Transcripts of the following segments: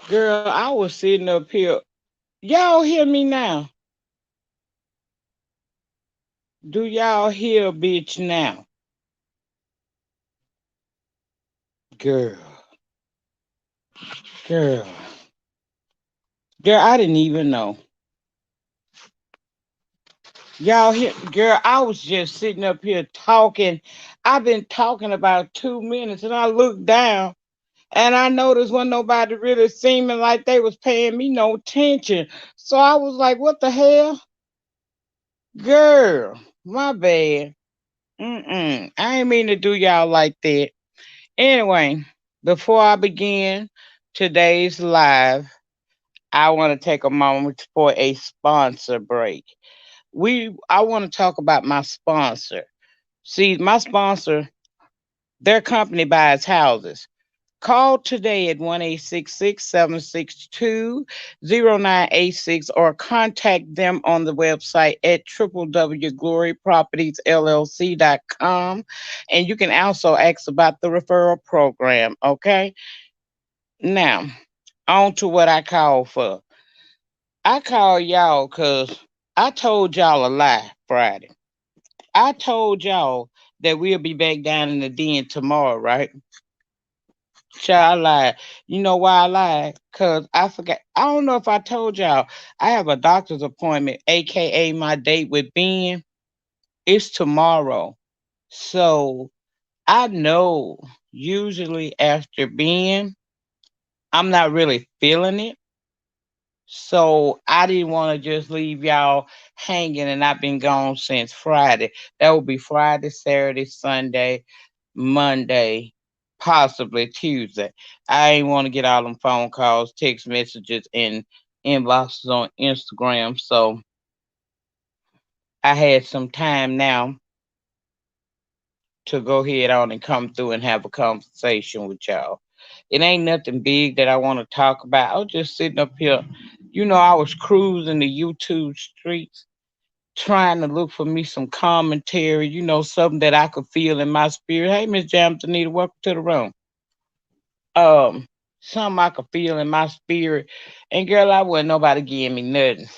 Girl, I was sitting up here. Y'all hear me now? Do y'all hear bitch now? Girl, girl, girl, I didn't even know. Y'all hear, girl, I was just sitting up here talking. I've been talking about 2 minutes and I looked down and I noticed wasn't nobody really seeming like they was paying me no attention. So I was like, what the hell? Girl, my bad. I ain't mean to do y'all like that. Anyway, before I begin today's live, I want to take a moment for a sponsor break. I want to talk about my sponsor. See, my sponsor, their company buys houses. Call today at 1-866-762-0986 or contact them on the website at www.glorypropertiesllc.com. And you can also ask about the referral program, okay? Now, on to what I called for. I called y'all because I told y'all a lie Friday. I told y'all that we'll be back down in the den tomorrow, right? Child, I lied. You know why I lied? Because I forgot. I don't know if I told y'all. I have a doctor's appointment, aka my date with Ben. It's tomorrow. So I know usually after Ben, I'm not really feeling it. So I didn't want to just leave y'all hanging and I've been gone since Friday. That would be Friday, Saturday, Sunday, Monday, possibly Tuesday. I ain't want to get all them phone calls, text messages, and inboxes on Instagram. So I had some time now to go ahead on and come through and have a conversation with y'all. It ain't nothing big that I want to talk about. I was just sitting up here. You know, I was cruising the YouTube streets trying to look for me some commentary, something that I could feel in my spirit. Hey, Miss Anita, welcome to the room. Um, Something I could feel in my spirit. And girl, I wasn't nobody giving me nothing.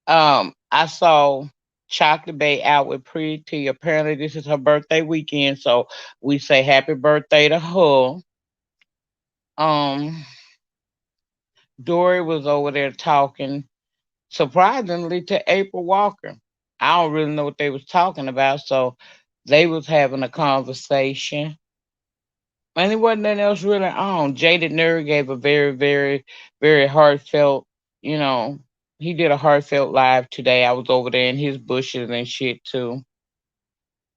I saw Chocolate Bay out with Pretty. Apparently, this is her birthday weekend, so we say happy birthday to her. Um, Dory was over there talking surprisingly to April Walker. I don't really know what they was talking about, so they was having a conversation. And it wasn't nothing else really on. Jaded Nerd gave a very, very, very heartfelt, you know, he did a heartfelt live today. I was over there in his bushes and shit too.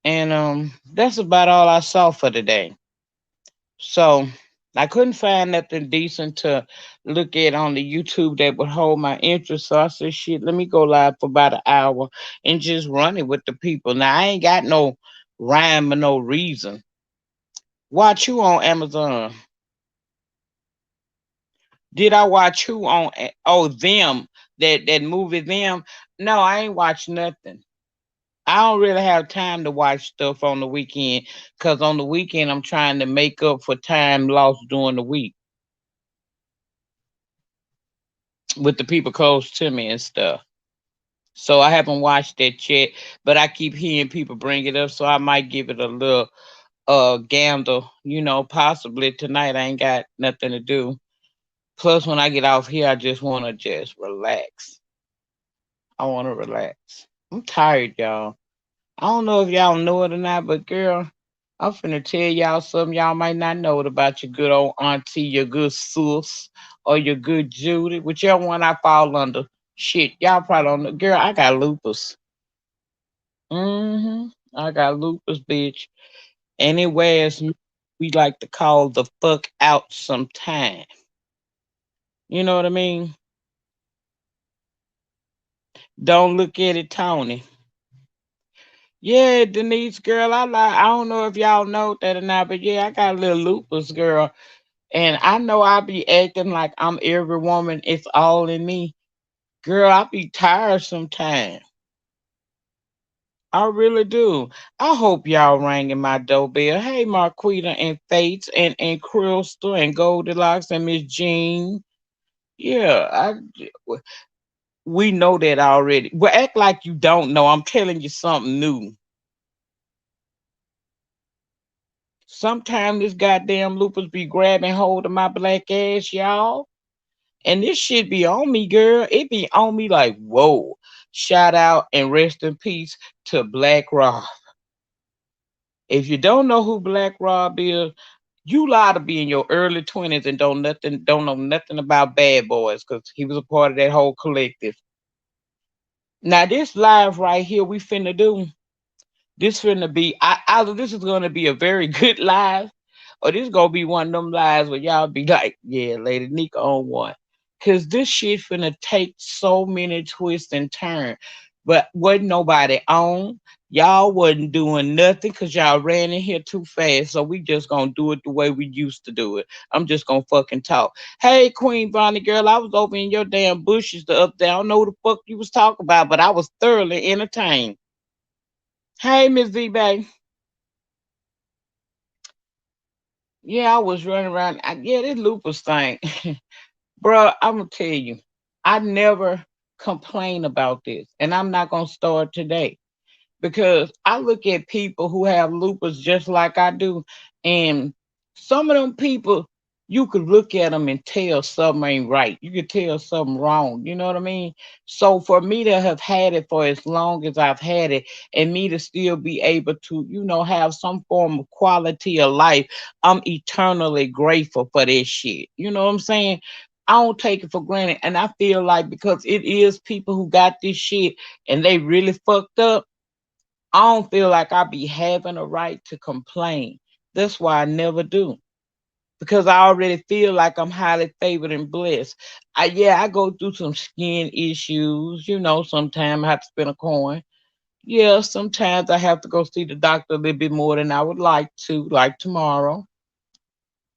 And that's about all I saw for today. So I couldn't find nothing decent to look at on the YouTube that would hold my interest. So I said, shit, let me go live for about an hour and just run it with the people. Now I ain't got no rhyme or no reason. Watch you on Amazon. Did I watch who on oh them that movie them? No, I ain't watched nothing. I don't really have time to watch stuff on the weekend because on the weekend I'm trying to make up for time lost during the week with the people close to me and stuff. So I haven't watched that yet, but I keep hearing people bring it up, so I might give it a little gander, possibly tonight. I ain't got nothing to do. Plus when I get off here I just wanna just relax. I wanna relax. I'm tired, y'all. I don't know if y'all know it or not, but girl, I'm finna tell y'all something y'all might not know it about your good old auntie, your good sis, or your good Judy, whichever one I fall under. Shit, y'all probably don't know. Girl, I got lupus. I got lupus, bitch. And it wears me, we like to call the fuck out sometime. You know what I mean? Don't look at it, Tony. Yeah, Denise, girl, I don't know if y'all know that or not, but yeah, I got a little lupus, girl. And I know I be acting like I'm every woman, it's all in me. Girl, I be tired sometimes. I really do. I hope y'all ringing my doorbell. Hey, Marquita and Fates and Crystal and Goldilocks and Miss Jean. Yeah, we know that already. Well, act like you don't know. I'm telling you something new. Sometimes this goddamn lupus be grabbing hold of my black ass, y'all. And this shit be on me, girl. It be on me like, whoa. Shout out and rest in peace to Black Rob. If you don't know who Black Rob is, you lie to be in your early 20s and don't know nothing about Bad Boys because he was a part of that whole collective. Now this live right here we finna do. This finna be either this is gonna be a very good live, or this gonna be one of them lives where y'all be like, yeah, Lady Nyca on one. Cause this shit finna take so many twists and turns. But wasn't nobody on. Y'all wasn't doing nothing because y'all ran in here too fast. So we just gonna do it the way we used to do it. I'm just gonna fucking talk. Hey, Queen Bonnie girl, I was over in your damn bushes the up there. I don't know what the fuck you was talking about, but I was thoroughly entertained. Hey, Miss V Bay. Yeah, I was running around. Yeah, this lupus thing. Bro, I'm gonna tell you, I never complain about this, and I'm not gonna start today because I look at people who have lupus just like I do, and some of them people, you could look at them and tell something ain't right. You could tell something wrong. You know what I mean? So for me to have had it for as long as I've had it, and me to still be able to, have some form of quality of life, I'm eternally grateful for this shit. You know what I'm saying? I don't take it for granted, and I feel like because it is people who got this shit and they really fucked up, I don't feel like I be having a right to complain. That's why I never do. Because I already feel like I'm highly favored and blessed. I go through some skin issues. Sometimes I have to spend a coin. Yeah, sometimes I have to go see the doctor a little bit more than I would like to, like tomorrow.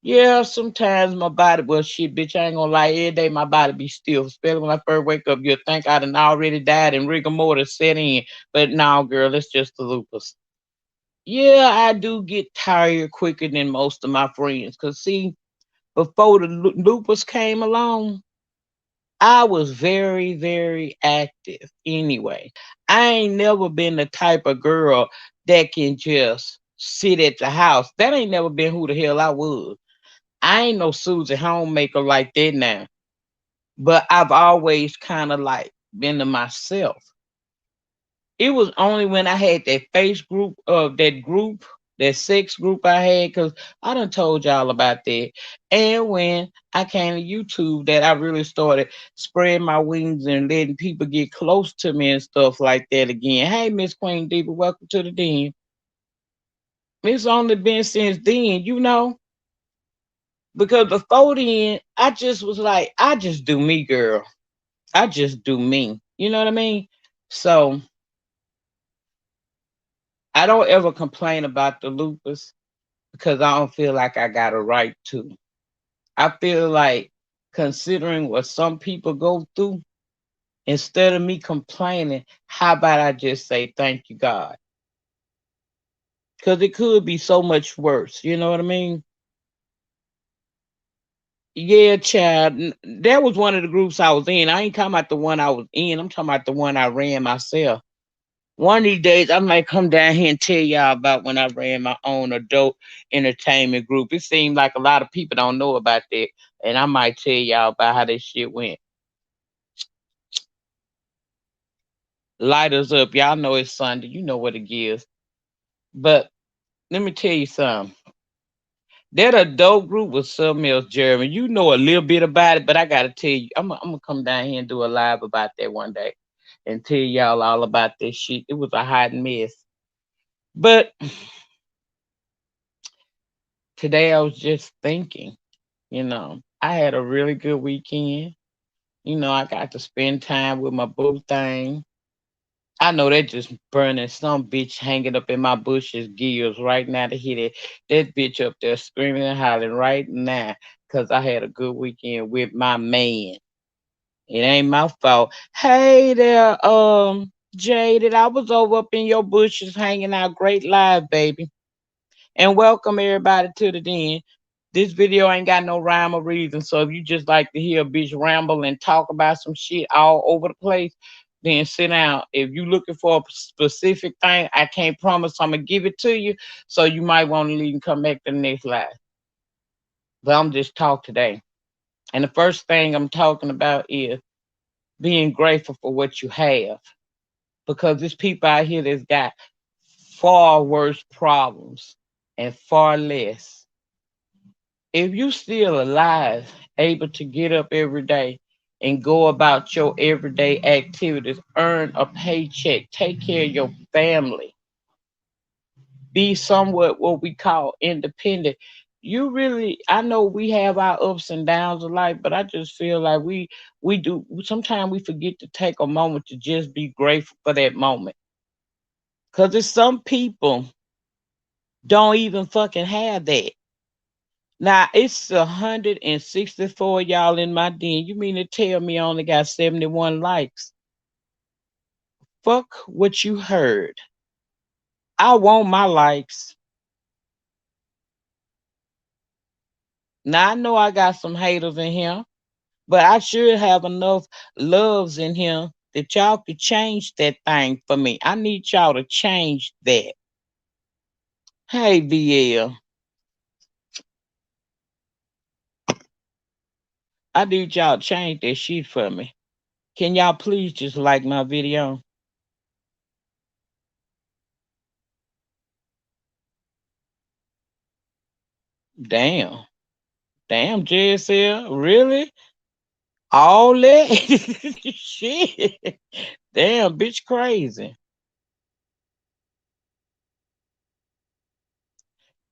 Yeah, sometimes my body, well, shit, bitch, I ain't gonna lie, every day my body be still. Especially when I first wake up, you'll think I done already died and rigor mortis set in. But no, girl, it's just the lupus. Yeah, I do get tired quicker than most of my friends. Cause see, before the lupus came along, I was very, very active. Anyway, I ain't never been the type of girl that can just sit at the house. That ain't never been who the hell I was. I ain't no Susie homemaker like that now. But I've always kind of like been to myself. It was only when I had that face group of that group, that sex group I had, because I done told y'all about that. And when I came to YouTube that I really started spreading my wings and letting people get close to me and stuff like that again. Hey, Miss Queen Diva, welcome to the den. It's only been since then, because before then, I just was like, I just do me, girl. I just do me. You know what I mean? So I don't ever complain about the lupus because I don't feel like I got a right to. I feel like considering what some people go through, instead of me complaining, how about I just say thank you, God? Because it could be so much worse. You know what I mean? Yeah, child. That was one of the groups I was in. I ain't talking about the one I was in. I'm talking about the one I ran myself. One of these days, I might come down here and tell y'all about when I ran my own adult entertainment group. It seems like a lot of people don't know about that, and I might tell y'all about how that shit went. Lighters up, y'all know it's Sunday. You know what it is. But let me tell you something. That adult group was something else, Jeremy. You know a little bit about it, but I gotta tell you, I'm gonna come down here and do a live about that one day, and tell y'all all about this shit. It was a hot mess. But today I was just thinking. I had a really good weekend. I got to spend time with my boo thing. I know that just burning some bitch hanging up in my bushes gears right now to hear that bitch up there screaming and hollering right now because I had a good weekend with my man. It ain't my fault. Hey there, Jaded, I was over up in your bushes hanging out. Great live, baby. And welcome everybody to the den. This video ain't got no rhyme or reason. So if you just like to hear a bitch ramble and talk about some shit all over the place, then sit down. If you looking for a specific thing, I can't promise I'm gonna give it to you. So you might want to leave and come back to the next live. But I'm just talk today. And the first thing I'm talking about is being grateful for what you have. Because there's people out here that's got far worse problems and far less. If you still alive, able to get up every day and go about your everyday activities, earn a paycheck, take care of your family, be somewhat what we call independent. You really, I know we have our ups and downs of life, but I just feel like we do sometimes we forget to take a moment to just be grateful for that moment. Cause there's some people don't even fucking have that. Now it's 164 y'all in my den. You mean to tell me I only got 71 likes? Fuck what you heard. I want my likes. Now I know I got some haters in here, but I should have enough loves in here that y'all could change that thing for me. I need y'all to change that. Hey VL, I need y'all to change that shit for me. Can y'all please just like my video? Damn. Damn, JSL, really? All that shit. Damn, bitch, crazy.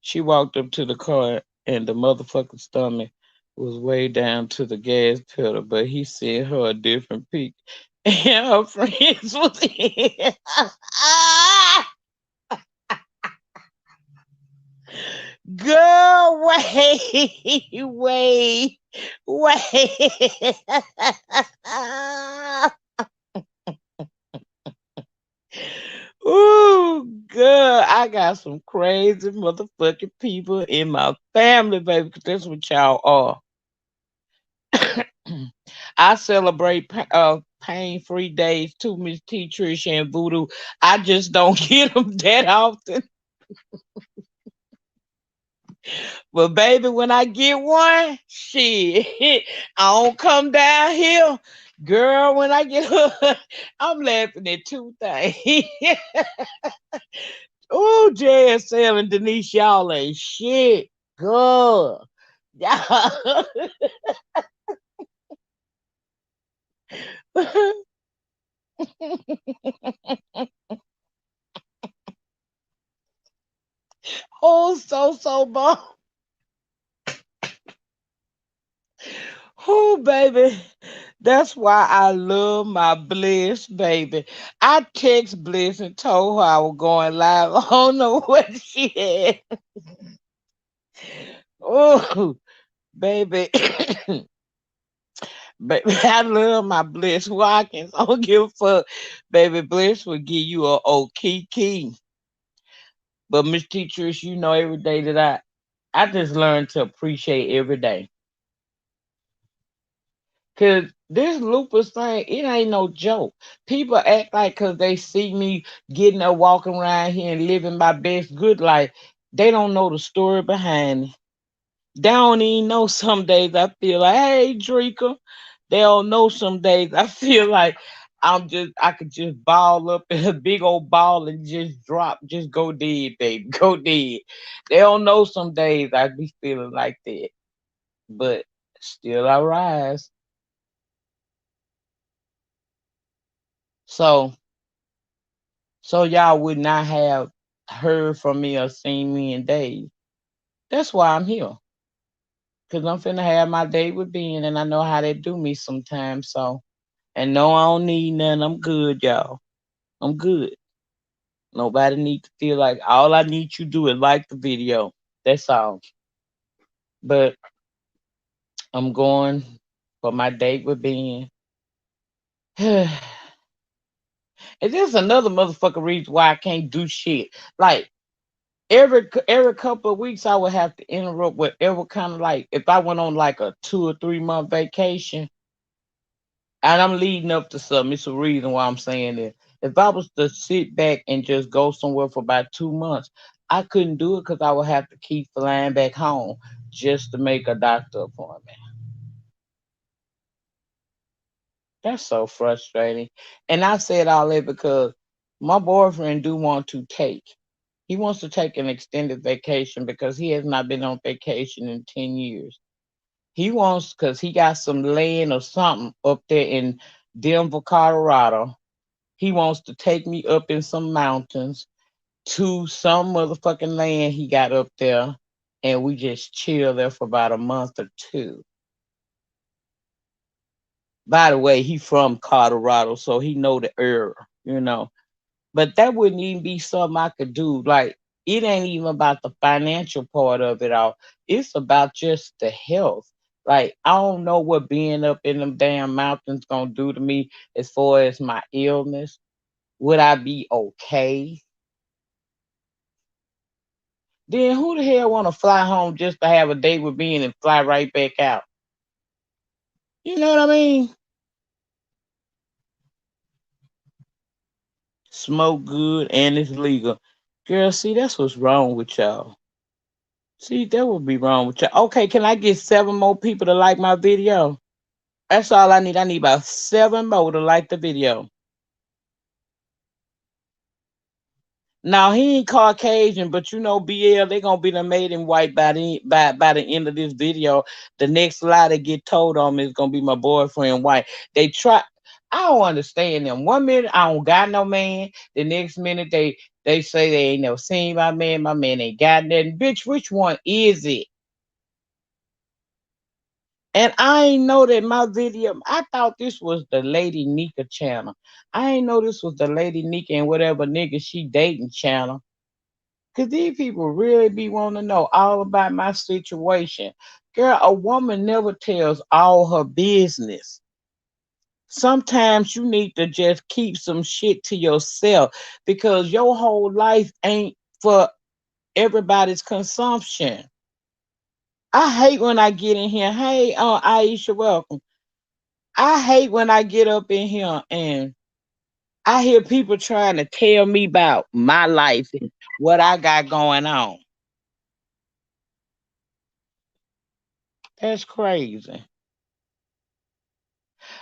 She walked up to the car and the motherfucking stomach was way down to the gas pedal, but he sent her a different pic. And her friends was in. Girl, wait, wait. Ooh, girl, I got some crazy motherfucking people in my family, baby, because that's what y'all are. I celebrate pain-free days too, Miss T. Trish and Voodoo. I just don't get them that often. But baby, when I get one, shit, I don't come down here. Girl, when I get I'm laughing at two things. Oh, JSL and Denise, y'all ain't shit. Girl. Y'all. Oh, so bomb. Oh, baby. That's why I love my Bliss, baby. I text Bliss and told her I was going live. I don't know what she had. Oh, baby. Baby, I love my Bliss Watkins. I don't give a fuck. Baby, Bliss will give you a old key. But Miss Teachers, you know, every day that I just learn to appreciate every day. Cause this lupus thing, it ain't no joke. People act like cause they see me getting up, walking around here and living my best good life, they don't know the story behind it. They don't even know some days I feel like, hey Drika. They don't know some days I feel like I could just ball up in a big old ball and just drop, just go dead, baby. Go dead. They don't know some days I be feeling like that. But still I rise. So y'all would not have heard from me or seen me in days. That's why I'm here. Cause I'm finna have my day with Ben and I know how they do me sometimes. So and no, I don't need nothing. I'm good, y'all. I'm good. Nobody need to feel like all I need you to do is like the video. That's all. But I'm going for my date with Ben. And there's another motherfucking reason why I can't do shit. Like every couple of weeks, I would have to interrupt whatever kind of like if I went on like a 2 or 3 month vacation, and I'm leading up to something. It's a reason why I'm saying it. If I was to sit back and just go somewhere for about 2 months, I couldn't do it because I would have to keep flying back home just to make a doctor appointment. That's so frustrating. And I said all that because my boyfriend do want to take. He wants to take an extended vacation because he has not been on vacation in 10 years. He wants because he got some land or something up there in Denver, Colorado. He wants to take me up in some mountains to some motherfucking land he got up there, and we just chill there for about a month or two. By the way, he from Colorado, so he know the area. But that wouldn't even be something I could do. Like, it ain't even about the financial part of it all. It's about just the health. Like, I don't know what being up in them damn mountains gonna do to me as far as my illness. Would I be okay? Then who the hell wanna fly home just to have a day with me and then fly right back out? You know what I mean? Smoke good and it's legal. Girl, see, that's what's wrong with y'all. See, that would be wrong with y'all. Okay, can I get 7 more people to like my video? That's all I need. I need about 7 more to like the video. Now he ain't Caucasian, but BL, they gonna be the made him white by the end of this video. The next lie they get told on me is gonna be my boyfriend white. They try. I don't understand them. 1 minute I don't got no man. The next minute they say they ain't never seen my man. My man ain't got nothing. Bitch, which one is it? And I ain't know that my video. I thought this was the Lady Nyca channel. I ain't know this was the Lady Nyca and whatever nigga she dating channel. Cause these people really be wanting to know all about my situation. Girl, a woman never tells all her business. Sometimes you need to just keep some shit to yourself because your whole life ain't for everybody's consumption. I hate when I get in here. Hey, Aisha, welcome. I hate when I get up in here and I hear people trying to tell me about my life and what I got going on. That's crazy.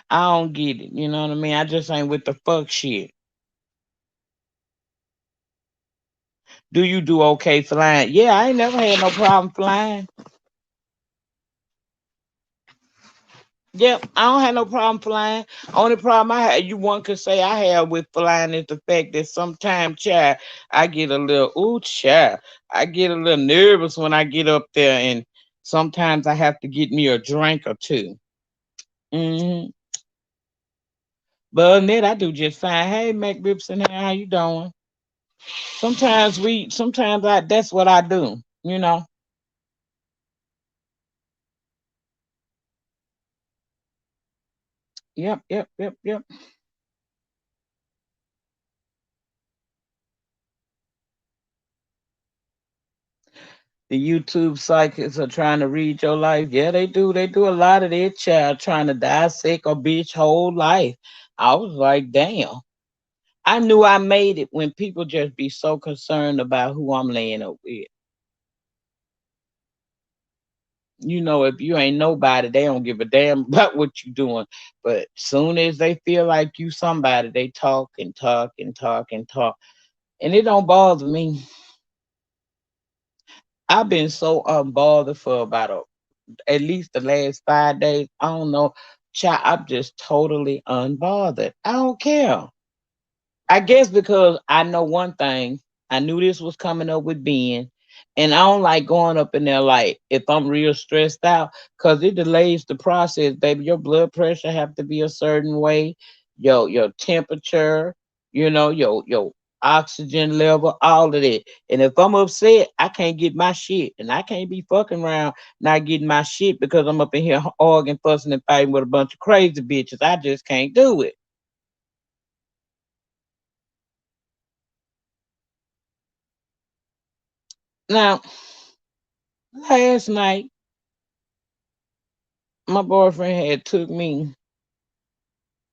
I don't get it. You know what I mean? I just ain't with the fuck shit. Do you do okay flying? Yeah, I ain't never had no problem flying. Yep, I don't have no problem flying. Only problem I had, you one could say I have with flying is the fact that sometimes, child, I get a little, ooh, child, I get a little nervous when I get up there, and sometimes I have to get me a drink or two. Hmm. But other than that, I do just fine. Hey, Mac Ripson, how you doing? Sometimes that's what I do. Yep, yep, yep, yep. The YouTube psychics are trying to read your life. Yeah, they do. They do a lot of their child trying to dissect a bitch whole life. I was like, damn. I knew I made it when people just be so concerned about who I'm laying up with. If you ain't nobody, they don't give a damn about what you doing. But soon as they feel like you somebody, they talk and talk and talk and talk. And it don't bother me. I've been so unbothered for about at least the last 5 days. I don't know. Child, I'm just totally unbothered. I don't care. I guess because I know one thing. I knew this was coming up with Ben. And I don't like going up in there like if I'm real stressed out because it delays the process, baby. Your blood pressure have to be a certain way, your temperature, your oxygen level, all of that. And if I'm upset, I can't get my shit. And I can't be fucking around not getting my shit because I'm up in here arguing, fussing, and fighting with a bunch of crazy bitches. I just can't do it. Now, last night, my boyfriend had took me.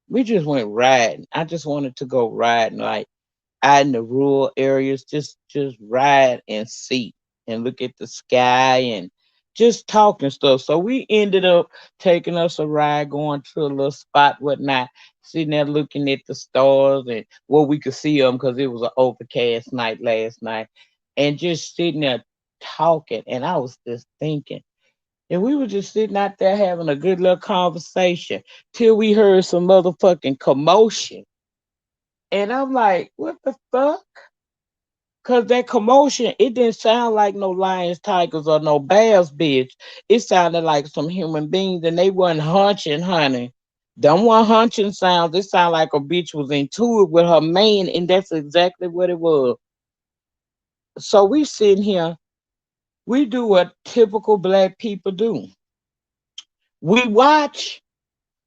We just went riding. I just wanted to go riding, like out in the rural areas, just ride and see and look at the sky and just talk and stuff. So we ended up taking us a ride, going to a little spot, whatnot, sitting there looking at the stars and well, we could see them because it was an overcast night last night, and just sitting there talking. And I was just thinking. And we were just sitting out there having a good little conversation till we heard some motherfucking commotion. And I'm like, what the fuck? Cause that commotion, it didn't sound like no lions, tigers, or no bears, bitch. It sounded like some human beings, and they wasn't hunching, honey. Them one hunching sounds. It sounded like a bitch was into it with her man, and that's exactly what it was. So we sitting here, we do what typical black people do. We watch,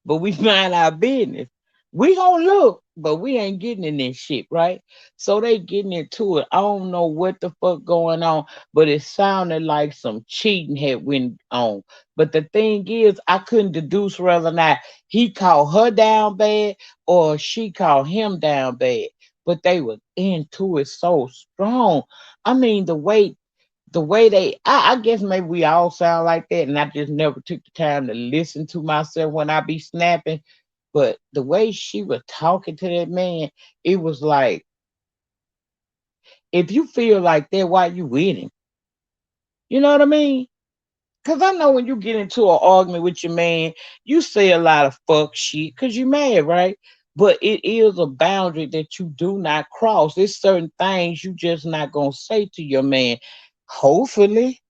but we mind our business. We gonna look, but we ain't getting in this shit, right? So they getting into it. I don't know what the fuck going on, but it sounded like some cheating had went on. But the thing is, I couldn't deduce whether or not he called her down bad or she called him down bad. But they was into it so strong. I mean, the way I guess maybe we all sound like that, and I just never took the time to listen to myself when I be snapping. But the way she was talking to that man, it was like, if you feel like that, why you with him? You know what I mean? Because I know when you get into an argument with your man, you say a lot of fuck shit because you mad, right? But it is a boundary that you do not cross. There's certain things you just not gonna say to your man. Hopefully.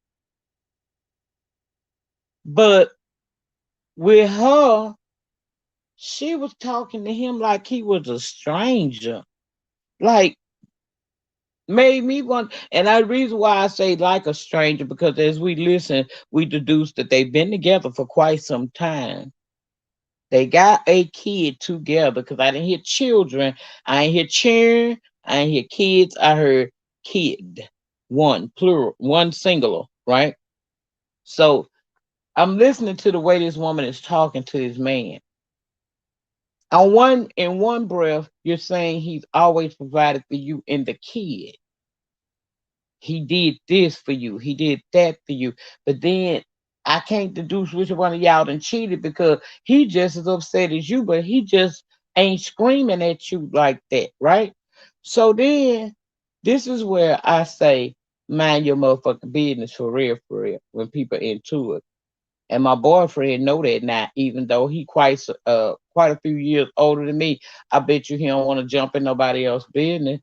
But with her, she was talking to him like he was a stranger. Like, made me want, and the reason why I say like a stranger, because as we listen, we deduce that they've been together for quite some time. They got a kid together, because I didn't hear children, I ain't hear children, I ain't hear kids, I heard kid. One plural, one singular, right? So I'm listening to the way this woman is talking to this man. On one in one breath, you're saying he's always provided for you and the kid. He did this for you. He did that for you. But then I can't deduce which one of y'all done cheated, because he just as upset as you, but he just ain't screaming at you like that, right? So then this is where I say mind your motherfucking business for real, when people into it. And my boyfriend know that now, even though he quite a few years older than me. I bet you he don't want to jump in nobody else's business.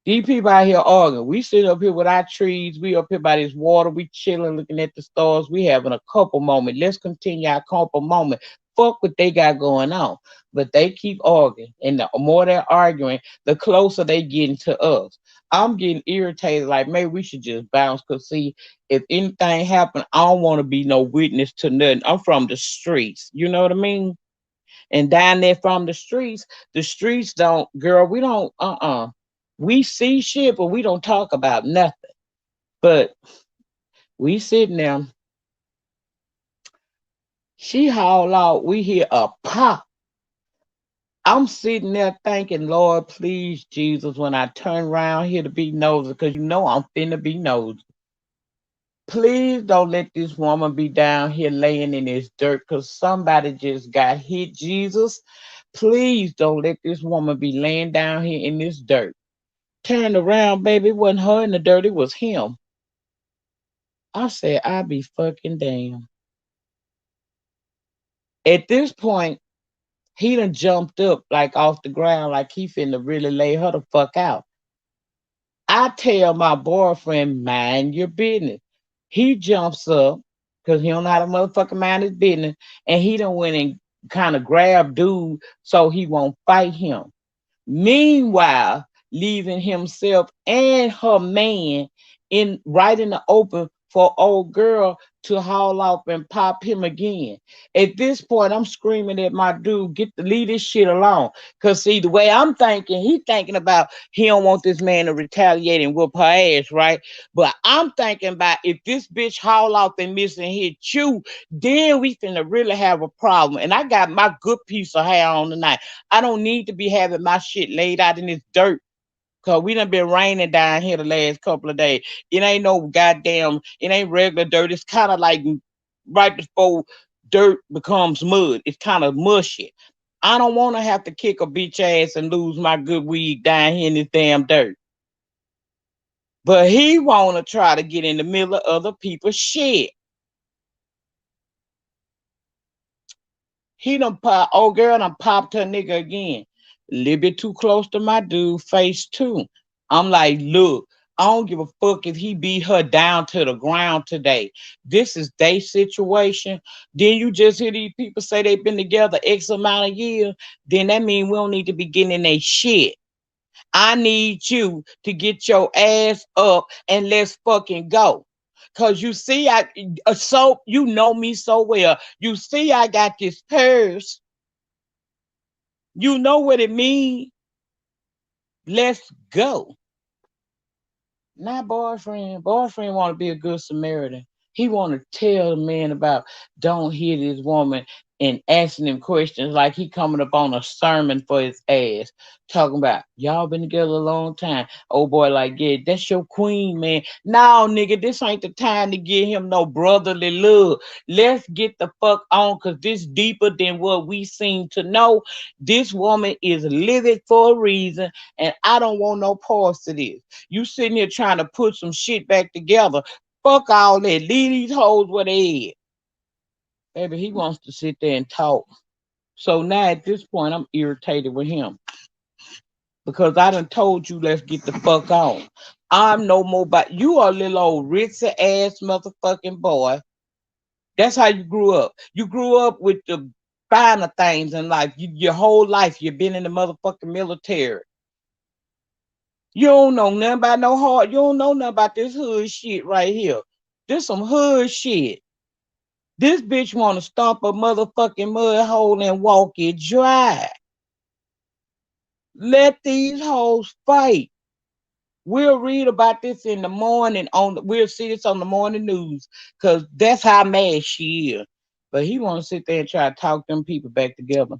These people out here arguing. We sit up here with our trees. We up here by this water. We chilling, looking at the stars. We having a couple moment. Let's continue our couple moment. Fuck what they got going on. But they keep arguing. And the more they're arguing, the closer they getting to us. I'm getting irritated. Like, maybe we should just bounce. Because, see, if anything happen, I don't want to be no witness to nothing. I'm from the streets. You know what I mean? And down there from the streets don't, girl, we don't, we see shit, but we don't talk about nothing. But we sitting there, she haul out, we hear a pop. I'm sitting there thinking, Lord, please, Jesus, when I turn around here to be nosy, because you know I'm finna be nosy. Please don't let this woman be down here laying in this dirt, because somebody just got hit, Jesus. Please don't let this woman be laying down here in this dirt. Turned around, baby. It wasn't her in the dirt, it was him. I said, I be fucking damn. At this point, he done jumped up like off the ground, like he finna really lay her the fuck out. I tell my boyfriend, mind your business. He jumps up, because he don't know how to motherfucking mind his business, and he done went and kind of grabbed dude so he won't fight him. Meanwhile, leaving himself and her man in right in the open for old girl to haul off and pop him again. At this point, I'm screaming at my dude, get to leave this shit alone. Cause see, the way I'm thinking, he thinking about he don't want this man to retaliate and whoop her ass, right? But I'm thinking about if this bitch haul off and miss and hit you, then we finna really have a problem. And I got my good piece of hair on tonight. I don't need to be having my shit laid out in this dirt. Cause we done been raining down here the last couple of days. It ain't no goddamn, it ain't regular dirt. It's kind of like right before dirt becomes mud. It's kind of mushy. I don't want to have to kick a bitch ass and lose my good weed down here in this damn dirt. But he want to try to get in the middle of other people's shit. He done pop, old girl done popped her nigga again. A little bit too close to my dude face too. I'm like, look, I don't give a fuck if he beat her down to the ground today. This is their situation. Then you just hear these people say they've been together X amount of years. Then that means we don't need to be getting in their shit. I need you to get your ass up and let's fucking go. Cause you see, so you know me so well. You see, I got this purse. You know what it means. Let's go. Not boyfriend. Boyfriend want to be a good Samaritan. He want to tell the man about don't hit his woman and asking him questions like he coming up on a sermon for his ass. Talking about y'all been together a long time. Old boy like, yeah, that's your queen, man. No, nigga, this ain't the time to give him no brotherly love. Let's get the fuck on because this deeper than what we seem to know. This woman is livid for a reason, and I don't want no parts of this. You sitting here trying to put some shit back together. Fuck all that. Leave these hoes where they at. Baby, he wants to sit there and talk. So now at this point, I'm irritated with him because I done told you let's get the fuck on. I'm no more about you a little old ritzy ass motherfucking boy. That's how you grew up. You grew up with the finer things in life. Your whole life you've been in the motherfucking military. You don't know nothing about no hard. You don't know nothing about this hood shit right here. This some hood shit. This bitch want to stomp a motherfucking mud hole and walk it dry. Let these hoes fight. We'll read about this in the morning we'll see this on the morning news because that's how mad she is. But he want to sit there and try to talk them people back together.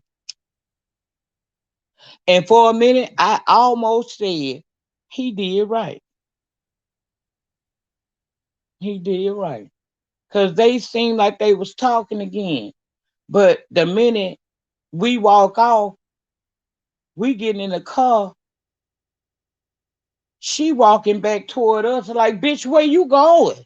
And for a minute, I almost said he did right. He did right. Because they seemed like they was talking again. But the minute we walk off, we getting in the car, she walking back toward us like, bitch, where you going?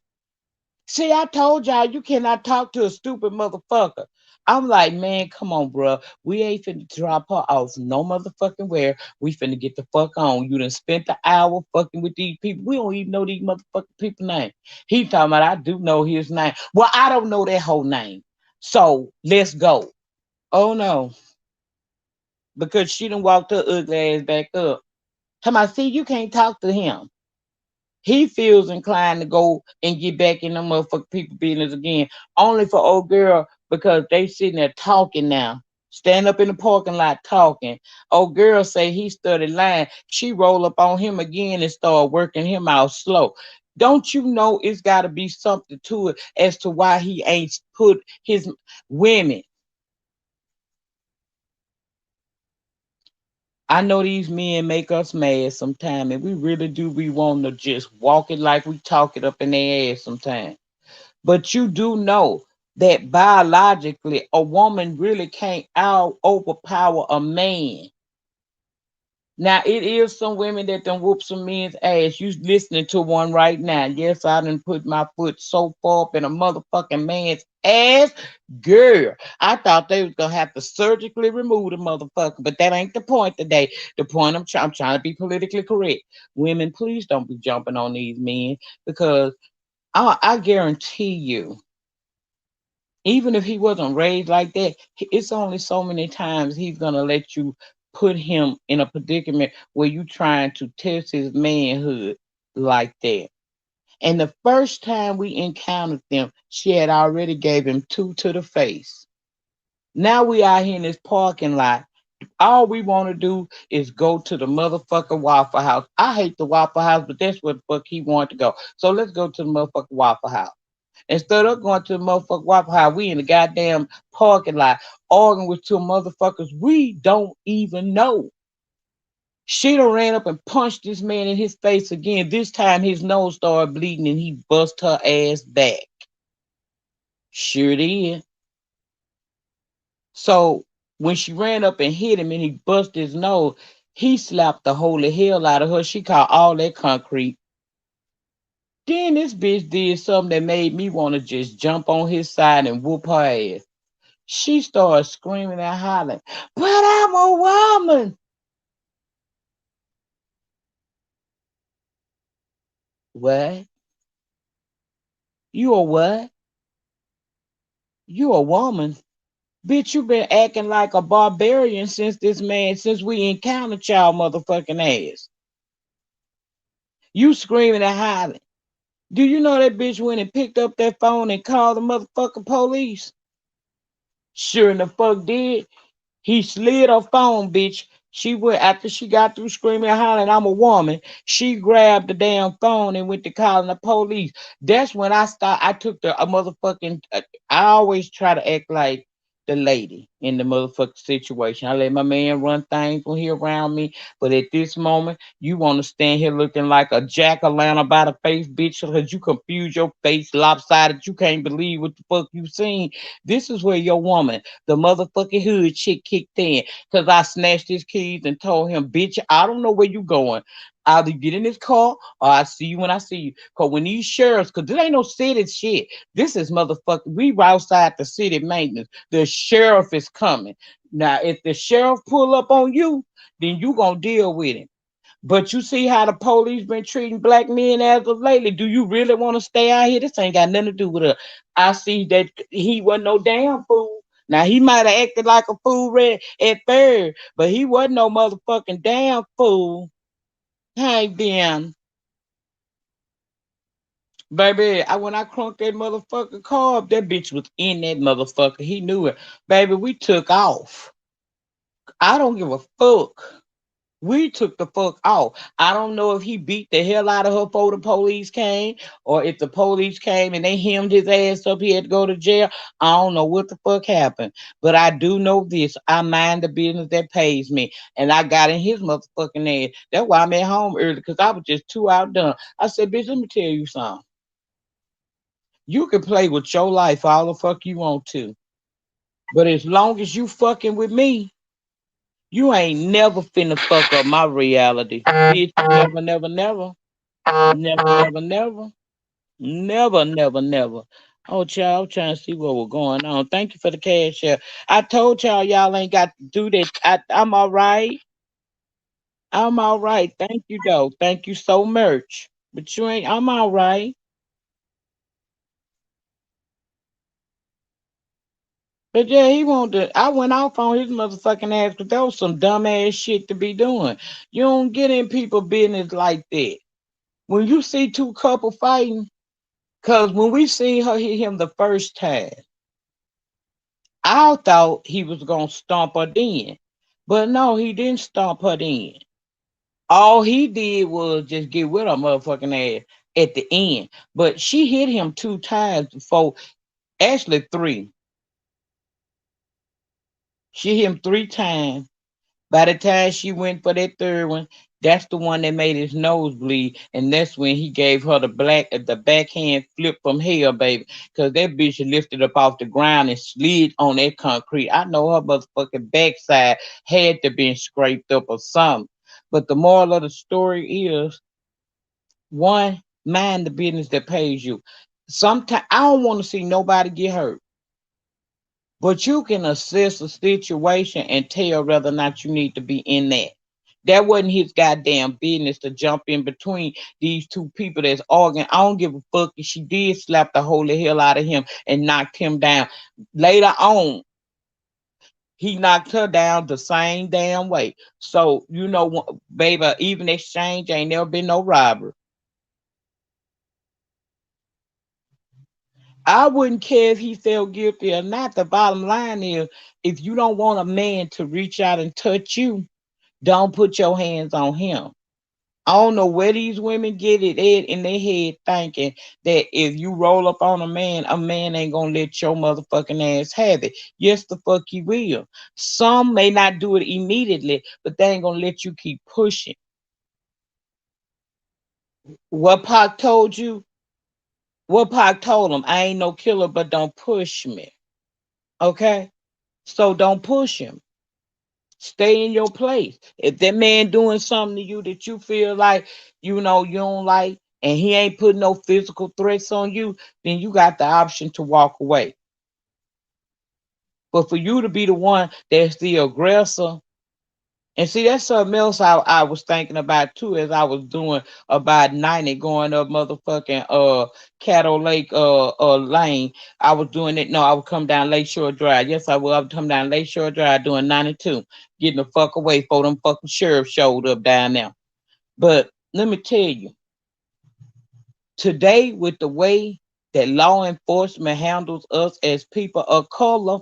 See, I told y'all you cannot talk to a stupid motherfucker. I'm like, man, come on, bro. We ain't finna drop her off no motherfucking where. We finna get the fuck on. You done spent the hour fucking with these people. We don't even know these motherfucking people name. He talking about I do know his name. Well, I don't know that whole name. So let's go. Oh no. Because she done walked her ugly ass back up. Come on, see, you can't talk to him. He feels inclined to go and get back in the motherfucking people business again, only for old girl because they sitting there talking now. Stand up in the parking lot talking. Old girl say he started lying. She roll up on him again and start working him out slow. Don't you know it's got to be something to it as to why he ain't put his women. I know these men make us mad sometimes, and we really do. We want to just walk it like we talk it up in their ass sometimes. But you do know that biologically, a woman really can't out overpower a man. Now, it is some women that done whoop some men's ass. You listening to one right now. Yes, I done put my foot so far up in a motherfucking man's ass. Girl, I thought they was gonna have to surgically remove the motherfucker, but that ain't the point today. The point I'm trying to be politically correct. Women, please don't be jumping on these men because I guarantee you, even if he wasn't raised like that, it's only so many times he's gonna let you put him in a predicament where you trying to test his manhood like that. And the first time we encountered them, she had already gave him two to the face. Now we out here in this parking lot. All we want to do is go to the motherfucking Waffle House. I hate the Waffle House, but that's where the fuck he wanted to go. So let's go to the motherfucking Waffle House. Instead of going to the motherfucking Waffle House, we in the goddamn parking lot arguing with two motherfuckers we don't even know. She done ran up and punched this man in his face again. This time his nose started bleeding and he bust her ass back. Sure did. So when she ran up and hit him and he bust his nose, he slapped the holy hell out of her. She caught all that concrete. Then this bitch did something that made me want to just jump on his side and whoop her ass. She started screaming and hollering, but I'm a woman. What? You a what? You a woman? Bitch, you been acting like a barbarian since we encountered y'all motherfucking ass. You screaming and hollering. Do you know that bitch went and picked up that phone and called the motherfucking police? Sure in the fuck did. He slid her phone, bitch. She went after she got through screaming and hollering, I'm a woman. She grabbed the damn phone and went to calling the police. That's when I took the a motherfucking. I always try to act like the lady in the motherfucking situation. I let my man run things when he around me, but at this moment, you want to stand here looking like a jack o' lantern by the face, bitch, because you confuse your face lopsided. You can't believe what the fuck you seen. This is where your woman, the motherfucking hood chick, kicked in because I snatched his keys and told him, bitch, I don't know where you going. Either get in this car or I see you when I see you. Cause when these sheriffs, cause this ain't no city shit. This is motherfucker. We outside the city maintenance. The sheriff is coming. Now, if the sheriff pull up on you, then you gonna deal with him. But you see how the police been treating black men as of lately. Do you really want to stay out here? This ain't got nothing to do with us. I see that he wasn't no damn fool. Now he might have acted like a fool red at third, but he wasn't no motherfucking damn fool. Hey then, baby, when I crunked that motherfucking car up, that bitch was in that motherfucker. He knew it. Baby, we took off. I don't give a fuck. We took the fuck off. I don't know if he beat the hell out of her before the police came, or if the police came and they hemmed his ass up, he had to go to jail. I don't know what the fuck happened. But I do know this. I mind the business that pays me. And I got in his motherfucking ass. That's why I'm at home early, because I was just too outdone. I said, bitch, let me tell you something. You can play with your life all the fuck you want to. But as long as you fucking with me, you ain't never finna fuck up my reality. Bitch, never, never, never. Never, never, never. Never, never, never. Oh, child, I'm trying to see what was going on. Thank you for the cash app. I told y'all ain't got to do that. I'm all right. I'm all right. Thank you, though. Thank you so much. But you ain't, I'm all right. But yeah, he wanted to, I went off on his motherfucking ass because that was some dumbass shit to be doing. You don't get in people business like that. When you see two couple fighting, because when we seen her hit him the first time, I thought he was gonna stomp her then. But no, he didn't stomp her then. All he did was just get with her motherfucking ass at the end. But she hit him two times before, actually three. She hit him three times. By the time she went for that third one, that's the one that made his nose bleed, and that's when he gave her the backhand flip from hell, baby. Cause that bitch lifted up off the ground and slid on that concrete. I know her motherfucking backside had to been scraped up or something. But the moral of the story is, one, mind the business that pays you. Sometimes I don't want to see nobody get hurt. But you can assess a situation and tell whether or not you need to be in that. That wasn't his goddamn business to jump in between these two people that's arguing. I don't give a fuck if she did slap the holy hell out of him and knocked him down. Later on, he knocked her down the same damn way. So, you know, baby, even exchange ain't never been no robbery. I wouldn't care if he felt guilty or not. The bottom line is, if you don't want a man to reach out and touch you, don't put your hands on him. I don't know where these women get it in their head thinking that if you roll up on a man ain't gonna let your motherfucking ass have it. Yes, the fuck you will. Some may not do it immediately, but they ain't gonna let you keep pushing. What Pac told you, what Pac told him, I ain't no killer, but don't push me. Okay? So don't push him. Stay in your place. If that man doing something to you that you feel like you don't like, and he ain't putting no physical threats on you, then you got the option to walk away. But for you to be the one that's the aggressor, and see, that's something else I was thinking about too, as I was doing about 90 going up motherfucking Cattle Lake lane. I was doing it. No, I would come down Lakeshore Drive. Yes, I would. I would come down Lakeshore Drive doing 92, getting the fuck away before them fucking sheriff showed up down there. But let me tell you, today with the way that law enforcement handles us as people of color,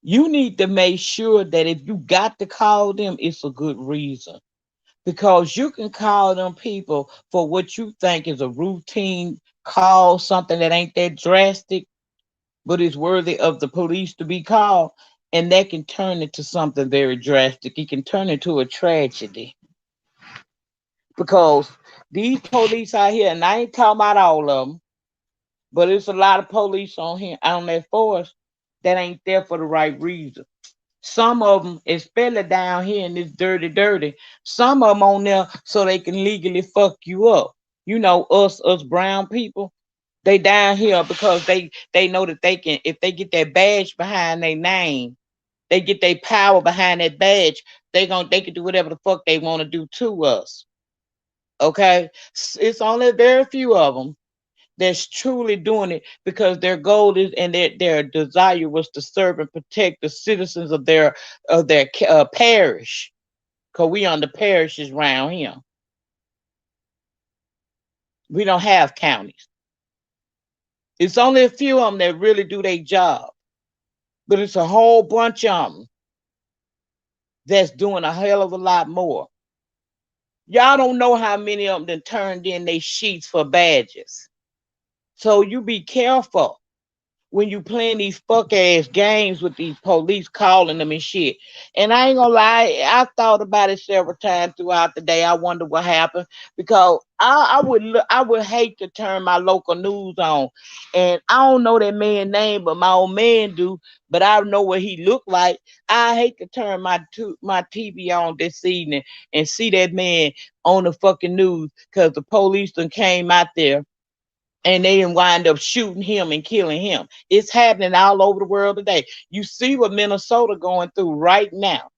you need to make sure that if you got to call them, it's a good reason, because you can call them people for what you think is a routine call, something that ain't that drastic, but is worthy of the police to be called, and that can turn into something very drastic. It can turn into a tragedy, because these police out here, and I ain't talking about all of them, but it's a lot of police on here on that force that ain't there for the right reason. Some of them, especially down here in this dirty, some of them on there so they can legally fuck you up. You know, us brown people, they down here because they know that they can, if they get that badge behind their name, they get their power behind that badge. They can do whatever the fuck they want to do to us. Okay, it's only very few of them that's truly doing it because their goal is, and their desire was to serve and protect the citizens of their parish. Cause we on the parishes around here. We don't have counties. It's only a few of them that really do their job, but it's a whole bunch of them that's doing a hell of a lot more. Y'all don't know how many of them that turned in their sheets for badges. So you be careful when you playing these fuck ass games with these police calling them and shit. And I ain't gonna lie, I thought about it several times throughout the day. I wonder what happened, because I would hate to turn my local news on, and I don't know that man's name, but my old man do. But I know what he looked like. I hate to turn my TV on this evening and see that man on the fucking news because the police done came out there and they didn't wind up shooting him and killing him. It's happening all over the world today. You see what Minnesota going through right now.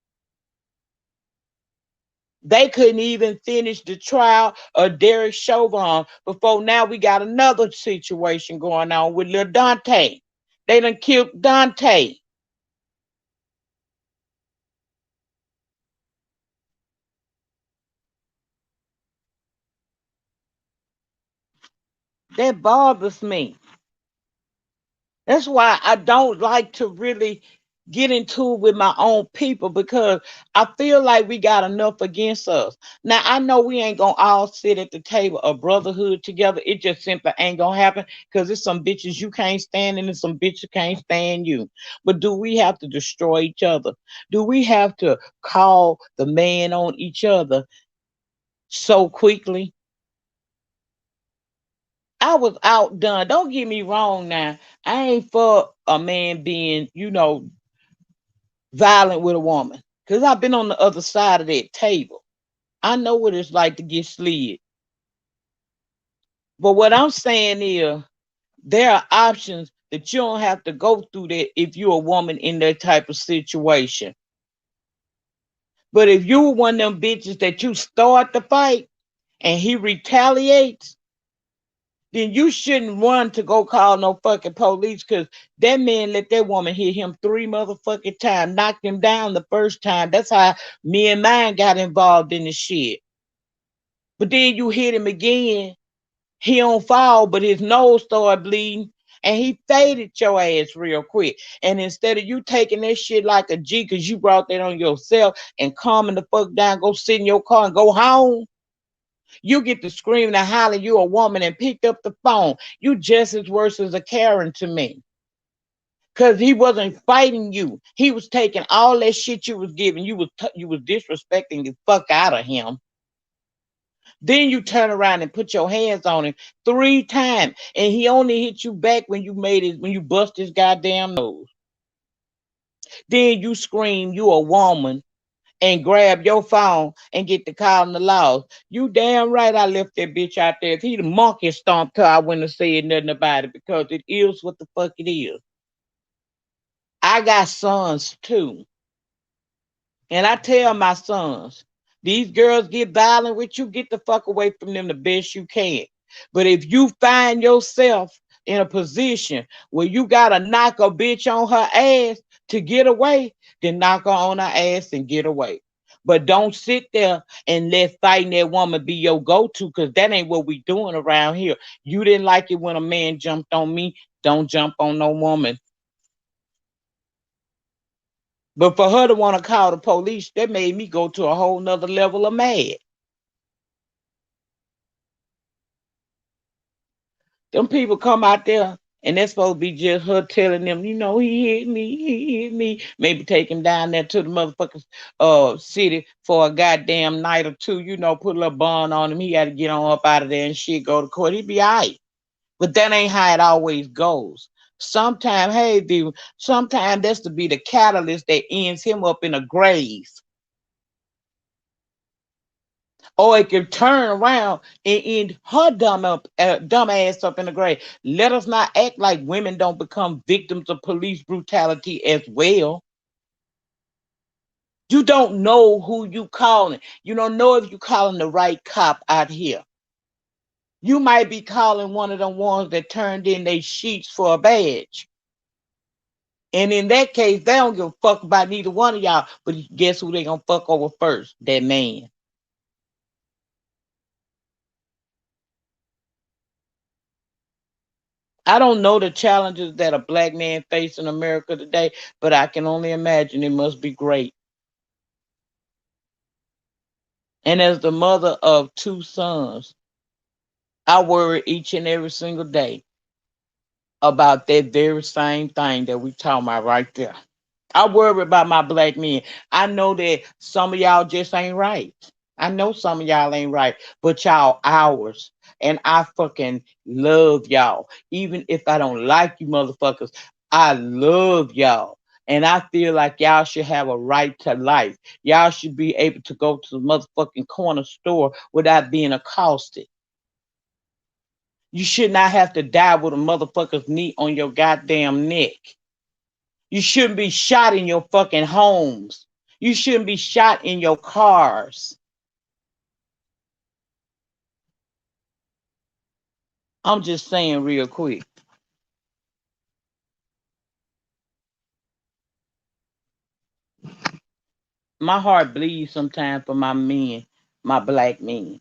They couldn't even finish the trial of Derek Chauvin before now we got another situation going on with little Dante. They done killed Dante. That bothers me. That's why I don't like to really get into it with my own people, because I feel like we got enough against us. Now I know we ain't gonna all sit at the table of brotherhood together. It just simply ain't gonna happen, because there's some bitches you can't stand and there's some bitches can't stand you. But do we have to destroy each other? Do we have to call the man on each other so quickly? I was outdone. Don't get me wrong now. I ain't for a man being, violent with a woman. Because I've been on the other side of that table. I know what it's like to get slid. But what I'm saying is, there are options that you don't have to go through that if you're a woman in that type of situation. But if you were one of them bitches that you start the fight and he retaliates, then you shouldn't run to go call no fucking police, because that man let that woman hit him 3 motherfucking times, knocked him down the first time. That's how me and mine got involved in the shit. But then you hit him again He don't fall, but his nose started bleeding. And he faded your ass real quick. And instead of you taking that shit like a G, because you brought that on yourself and calming the fuck down, go sit in your car and go home, you get to screaming and hollering you a woman and picked up the phone. You just as worse as a Karen to me. Cause he wasn't fighting you. He was taking all that shit you was giving. You was disrespecting the fuck out of him. Then you turn around and put your hands on him 3 times, and he only hit you back when you bust his goddamn nose. Then you scream you a woman and grab your phone and get to calling the laws. You damn right I left that bitch out there. If he'd a monkey stomped her, I wouldn't have said nothing about it because it is what the fuck it is. I got sons too. And I tell my sons, these girls get violent with you, get the fuck away from them the best you can. But if you find yourself in a position where you gotta knock a bitch on her ass to get away, then knock her on her ass and get away. But don't sit there and let fighting that woman be your go-to, because that ain't what we doing around here. You didn't like it when a man jumped on me, don't jump on no woman. But for her to want to call the police, that made me go to a whole nother level of mad. Them people come out there and that's supposed to be just her telling them, he hit me. Maybe take him down there to the motherfucking city for a goddamn night or two, put a little bond on him. He had to get on up out of there and shit, go to court. He'd be all right. But that ain't how it always goes. Sometimes, hey, dude, sometimes that's to be the catalyst that ends him up in a grave. Or it can turn around and end her dumb ass up in the grave. Let us not act like women don't become victims of police brutality as well. You don't know who you calling. You don't know if you calling the right cop out here. You might be calling one of them ones that turned in their sheets for a badge. And in that case, they don't give a fuck about neither one of y'all. But guess who they gonna fuck over first? That man. I don't know the challenges that a black man face in America today, but I can only imagine it must be great. And as the mother of 2 sons, I worry each and every single day about that very same thing that we talking about right there. I worry about my black men. I know that some of y'all just ain't right. I know some of y'all ain't right, but y'all ours. And I fucking love y'all. Even if I don't like you motherfuckers, I love y'all. And I feel like y'all should have a right to life. Y'all should be able to go to the motherfucking corner store without being accosted. You should not have to die with a motherfucker's knee on your goddamn neck. You shouldn't be shot in your fucking homes. You shouldn't be shot in your cars. I'm just saying real quick. My heart bleeds sometimes for my men, my black men.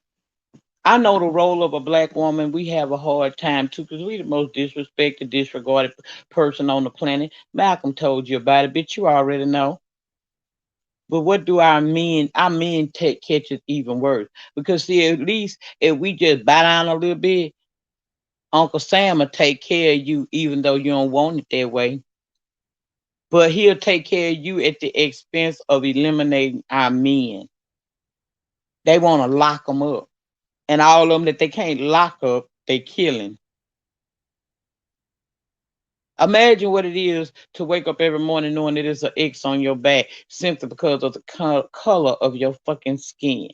I know the role of a black woman. We have a hard time too because we the most disrespected, disregarded person on the planet. Malcolm told you about it, bitch. You already know. But what do our men? Our men take catch it even worse because see, at least if we just bow down a little bit, Uncle Sam will take care of you, even though you don't want it that way. But he'll take care of you at the expense of eliminating our men. They want to lock them up, and all of them that they can't lock up, they killing. Imagine what it is to wake up every morning knowing that there's an X on your back simply because of the color of your fucking skin.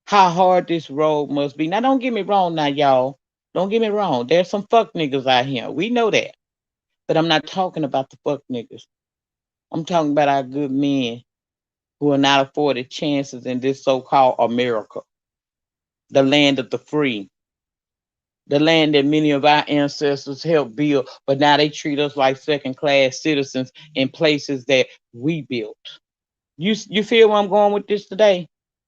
How hard this road must be. Now, don't get me wrong, now, y'all. Don't get me wrong. There's some fuck niggas out here. We know that. But I'm not talking about the fuck niggas. I'm talking about our good men who are not afforded chances in this so-called America, the land of the free, the land that many of our ancestors helped build, but now they treat us like second-class citizens in places that we built. You feel where I'm going with this today?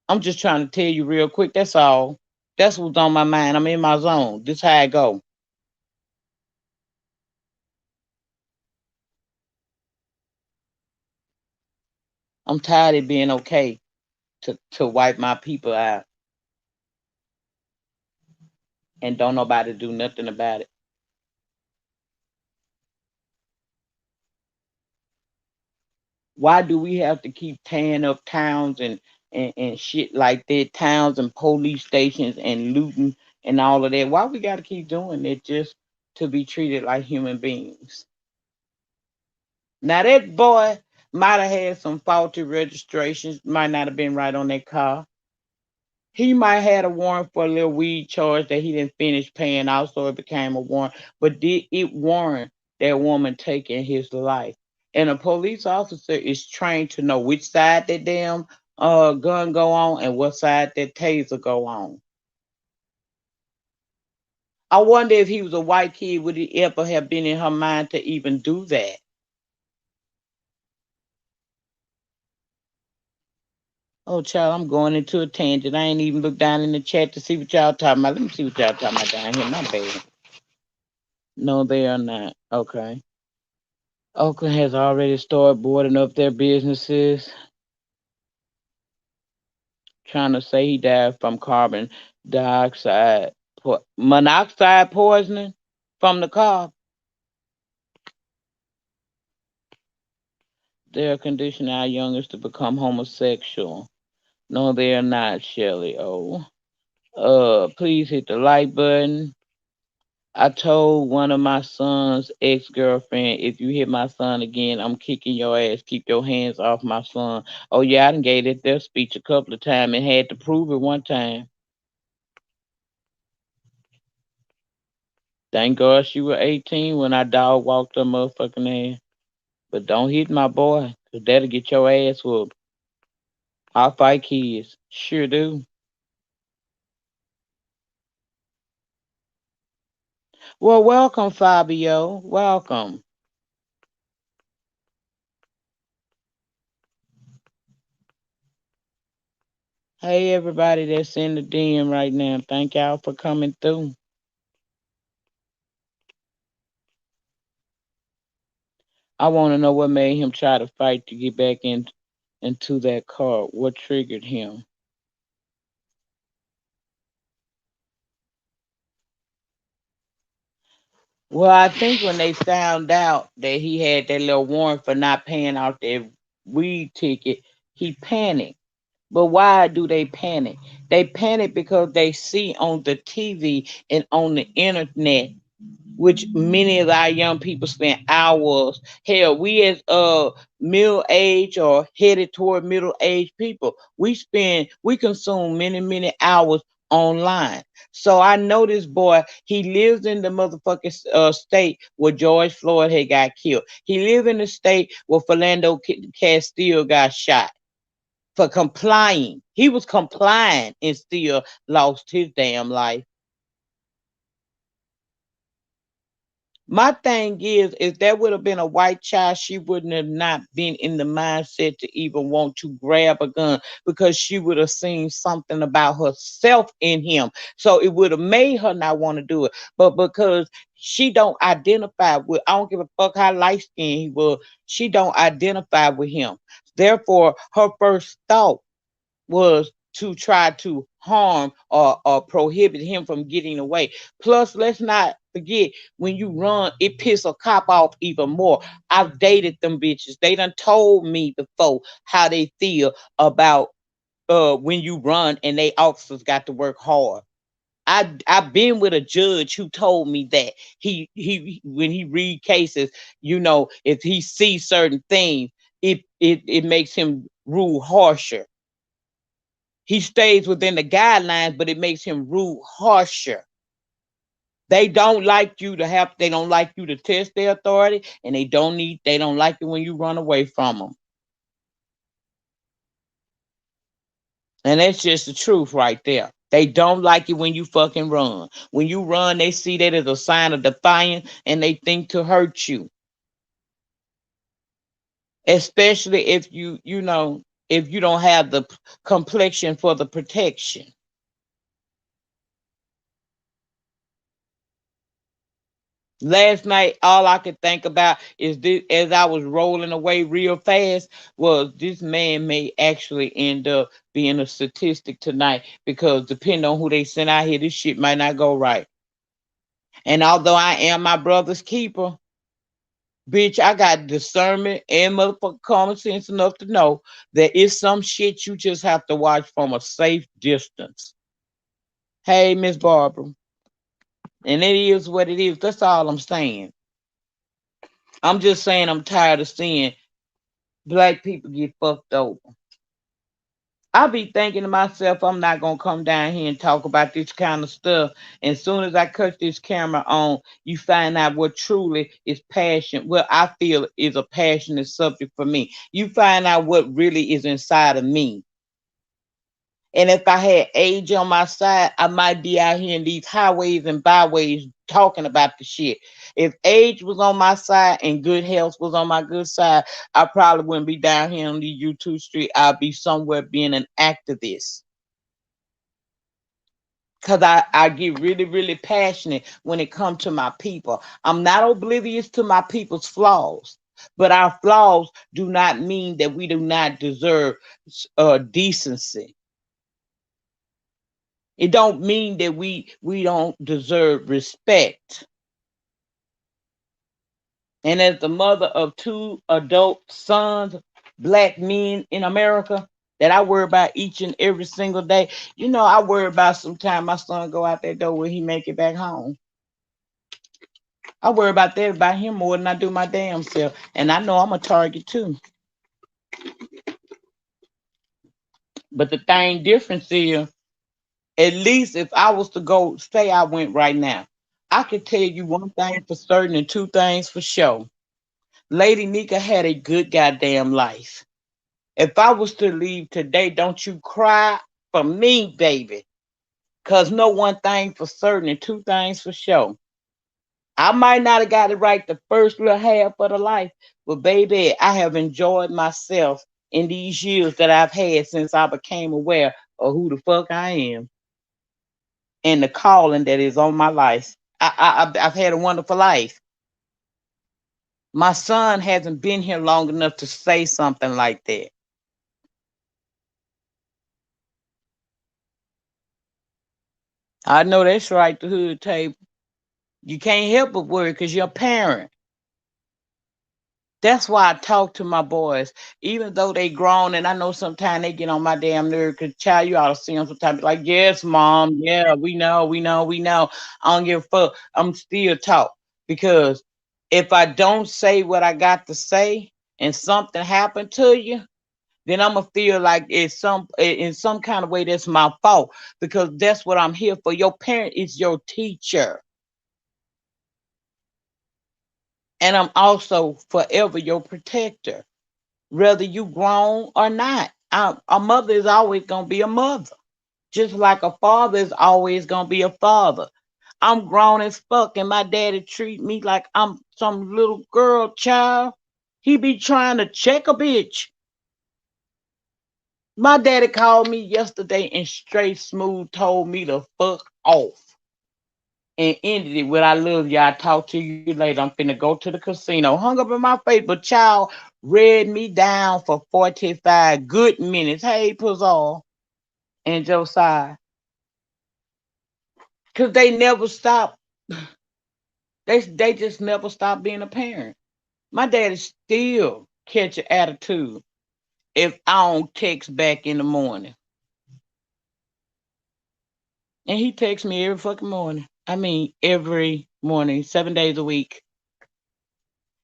I'm just trying to tell you real quick. That's all. That's what's on my mind. I'm in my zone. This how I go. I'm tired of being okay to wipe my people out and don't nobody do nothing about it. Why do we have to keep tearing up towns and shit like that, towns and police stations and looting and all of that? Why we gotta keep doing it just to be treated like human beings? Now that boy might have had some faulty registrations, might not have been right on that car. He might had a warrant for a little weed charge that he didn't finish paying out, so it became a warrant. But did it warrant that woman taking his life? And a police officer is trained to know which side that damn gun go on and what side that taser go on. I wonder if he was a white kid, would it ever have been in her mind to even do that? Oh, child, I'm going into a tangent. I ain't even looked down in the chat to see what y'all talking about. Let me see what y'all talking about down here. My bad. No, they are not. Okay. Oakland has already started boarding up their businesses, trying to say he died from carbon dioxide, monoxide poisoning from the car. They're conditioning our youngest to become homosexual. No, they are not, Shelley. Oh, please hit the like button. I told one of my son's ex-girlfriend, if you hit my son again, I'm kicking your ass. Keep your hands off my son. Oh yeah, I done gave it their speech a couple of times and had to prove it one time. Thank God she was 18 when I dog walked her motherfucking ass. But don't hit my boy, 'cause that'll get your ass whooped. I fight kids. Sure do. Well, welcome, Fabio. Welcome. Hey, everybody that's in the den right now. Thank y'all for coming through. I want to know what made him try to fight to get back into that car. What triggered him? Well, I think when they found out that he had that little warrant for not paying out that weed ticket, he panicked. But why do they panic? They panic because they see on the TV and on the internet, which many of our young people spend hours. Hell, we as middle age or headed toward middle age people, we consume many hours online. So I know this boy. He lives in the motherfucking state where George Floyd had got killed. He lives in the state where Philando Castile got shot for complying. He was complying and still lost his damn life. My thing is, if that would have been a white child, she wouldn't have not been in the mindset to even want to grab a gun because she would have seen something about herself in him. So it would have made her not want to do it. But because she don't identify with, I don't give a fuck how light skinned he was, she don't identify with him. Therefore, her first thought was to try to harm or prohibit him from getting away. Plus, let's not forget when you run, it piss a cop off even more. I've dated them bitches. They done told me before how they feel about when you run and they officers got to work hard. I've been with a judge who told me that he when he read cases, if he sees certain things, it makes him rule harsher. He stays within the guidelines, but it makes him rule harsher. They don't like you to test their authority, and they don't like it when you run away from them. And that's just the truth right there. They don't like it when you fucking run. When you run, they see that as a sign of defiance and they think to hurt you. Especially if you know. if you don't have the complexion for the protection. Last night, all I could think about is this as I was rolling away real fast was this man may actually end up being a statistic tonight because depending on who they send out here, this shit might not go right. And although I am my brother's keeper, bitch, I got discernment and motherfucking common sense enough to know that it's some shit you just have to watch from a safe distance. Hey, Miss Barbara. And it is what it is. That's all I'm saying. I'm just saying I'm tired of seeing black people get fucked over. I be thinking to myself, I'm not gonna come down here and talk about this kind of stuff. And as soon as I cut this camera on, you find out what truly is passion. What I feel is a passionate subject for me. You find out what really is inside of me. And if I had age on my side, I might be out here in these highways and byways talking about the shit. If age was on my side and good health was on my good side, I probably wouldn't be down here on the YouTube street. I'd be somewhere being an activist. Cause I get really, really passionate when it comes to my people. I'm not oblivious to my people's flaws, but our flaws do not mean that we do not deserve decency. It don't mean that we don't deserve respect. And as the mother of two adult sons, black men in America, that I worry about each and every single day. I worry about sometime my son go out that door when he make it back home. I worry about that about him more than I do my damn self. And I know I'm a target too. But the thing difference is, at least if I was to go, say I went right now, I could tell you one thing for certain and two things for sure. Lady Nyca had a good goddamn life. If I was to leave today, don't you cry for me, baby. Cause no one thing for certain and two things for sure. I might not have got it right the first little half of the life, but baby, I have enjoyed myself in these years that I've had since I became aware of who the fuck I am and the calling that is on my life. I've had a wonderful life. My son hasn't been here long enough to say something like that. I know that's right, the hood table. You can't help but worry because you're a parent. That's why I talk to my boys, even though they grown, and I know sometimes they get on my damn nerve. Cause child, you ought to see them sometimes. Like, yes, mom, yeah, we know, we know, we know. I don't give a fuck. I'm still talk because if I don't say what I got to say, and something happened to you, then I'm gonna feel like it's in some kind of way that's my fault because that's what I'm here for. Your parent is your teacher, and I'm also forever your protector, whether you grown or not. A mother is always gonna be a mother, just like a father is always gonna be a father. I'm grown as fuck, and my daddy treat me like I'm some little girl child. He be trying to check a bitch. My daddy called me yesterday and straight smooth told me to fuck off and ended it with I love you. I talk to you later. I'm finna go to the casino. Hung up in my face, but child read me down for 45 good minutes. Hey, Puzzle and Josiah. Cause they never stop. They just never stop being a parent. My daddy still catch an attitude if I don't text back in the morning. And he texts me every fucking morning. I mean every morning, 7 days a week.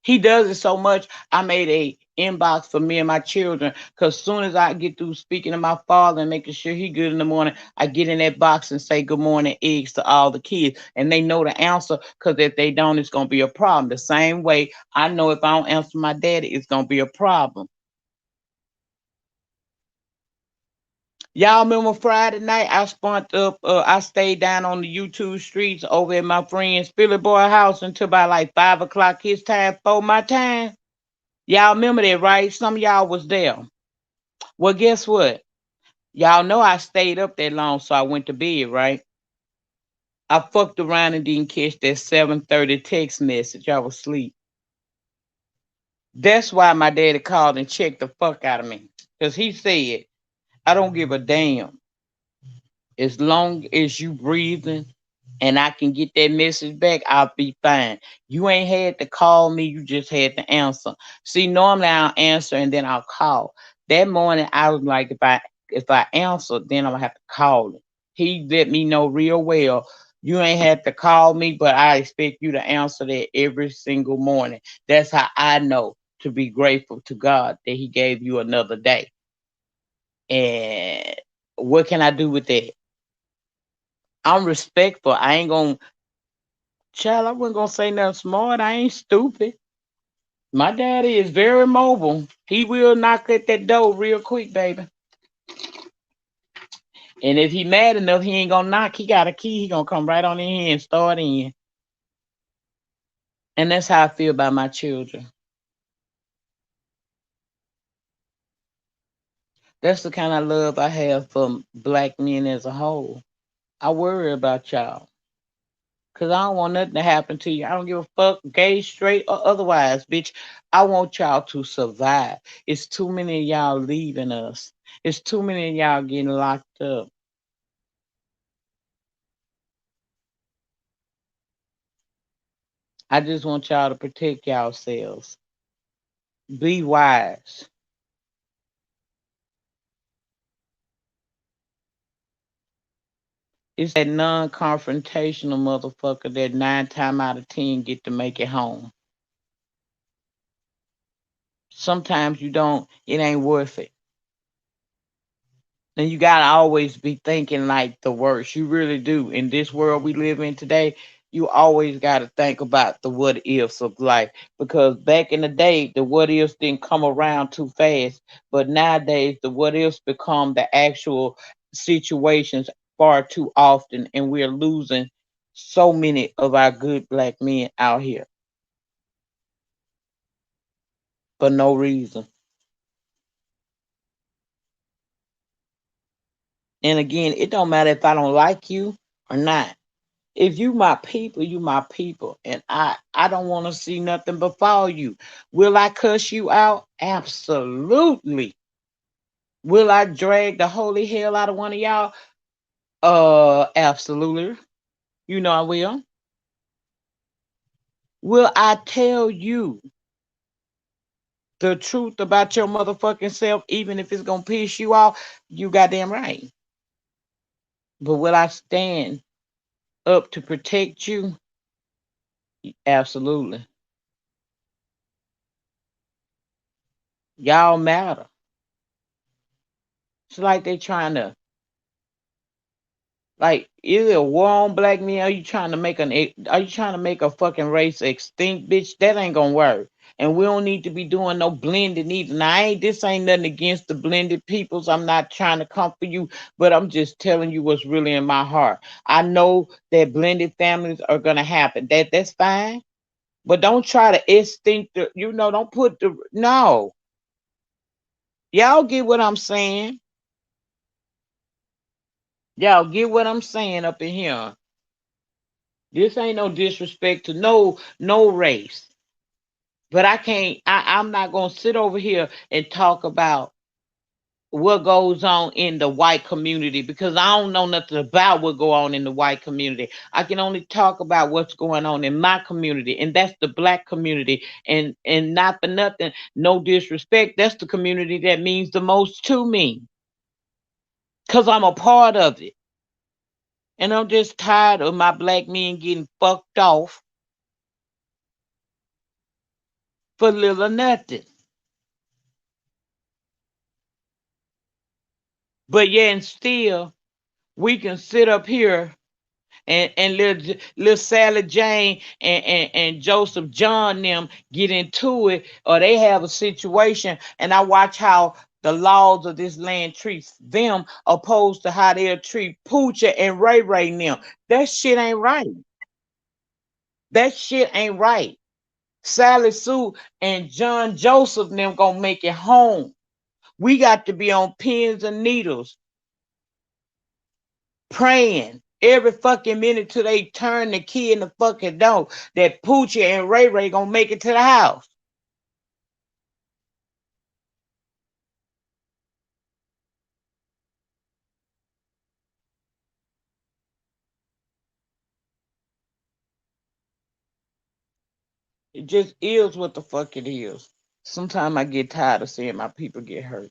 He does it so much. I made a inbox for me and my children because soon as I get through speaking to my father and making sure he good in the morning, I get in that box and say good morning eggs to all the kids, and they know the answer because if they don't, it's gonna be a problem. The same way I know if I don't answer my daddy, it's gonna be a problem. Y'all remember Friday night? I spunked up. I stayed down on the YouTube streets over at my friend's Philly boy house until about like 5 o'clock his time, for my time. Y'all remember that, right? Some of y'all was there. Well, guess what? Y'all know I stayed up that long, so I went to bed, right? I fucked around and didn't catch that 7:30 text message. I was asleep. That's why my daddy called and checked the fuck out of me. Because he said, I don't give a damn. As long as you breathing and I can get that message back, I'll be fine. You ain't had to call me, you just had to answer. See, normally I'll answer and then I'll call. That morning I was like, if I answer, then I'm gonna have to call him. He let me know real well. You ain't had to call me, but I expect you to answer that every single morning. That's how I know to be grateful to God that He gave you another day. And what can I do with that? I'm respectful. I ain't gonna, child, I wasn't gonna say nothing smart. I ain't stupid. My daddy is very mobile. He will knock at that door real quick, baby. And if he mad enough, he ain't gonna knock. He got a key. He gonna come right on in here and start in. And that's how I feel about my children. That's the kind of love I have for black men as a whole. I worry about y'all. Cause I don't want nothing to happen to you. I don't give a fuck, gay, straight, or otherwise, bitch. I want y'all to survive. It's too many of y'all leaving us. It's too many of y'all getting locked up. I just want y'all to protect yourselves. Be wise. It's that non-confrontational motherfucker that 9 times out of 10 get to make it home. Sometimes you don't. It ain't worth it. And you gotta always be thinking like the worst. You really do. In this world we live in today, you always gotta think about the what ifs of life. Because back in the day, the what ifs didn't come around too fast. But nowadays the what ifs become the actual situations far too often, and we're losing so many of our good black men out here for no reason. And again, it don't matter if I don't like you or not. If you my people, you my people. And I don't want to see nothing befall you. Will I cuss you out? Absolutely. Will I drag the holy hell out of one of y'all? Absolutely. You know I will. Will I tell you the truth about your motherfucking self, even if it's gonna piss you off? You goddamn right. But will I stand up to protect you? Absolutely. Y'all matter. It's like they trying to, like, is it a war on black men? Are you trying to make a fucking race extinct, bitch? That ain't gonna work. And we don't need to be doing no blending either. Now, this ain't nothing against the blended peoples. I'm not trying to comfort you, but I'm just telling you what's really in my heart. I know that blended families are gonna happen. That's fine. But don't try to extinct don't put the no. Y'all get what I'm saying? Y'all get what I'm saying up in here. This ain't no disrespect to no race. But I can't I'm not gonna sit over here and talk about what goes on in the white community because I don't know nothing about what go on in the white community. I can only talk about what's going on in my community, and that's the black community. And not for nothing, no disrespect, that's the community that means the most to me. Cause I'm a part of it. And I'm just tired of my black men getting fucked off for little or nothing. But yet and still, we can sit up here and little Sally Jane and Joseph John them get into it, or they have a situation, and I watch how the laws of this land treats them opposed to how they'll treat Poocha and Ray Ray them. That shit ain't right. That shit ain't right. Sally Sue and John Joseph them gonna make it home. We got to be on pins and needles, praying every fucking minute till they turn the key in the fucking door that Poochie and Ray Ray gonna make it to the house. It just is what the fuck it is. Sometimes I get tired of seeing my people get hurt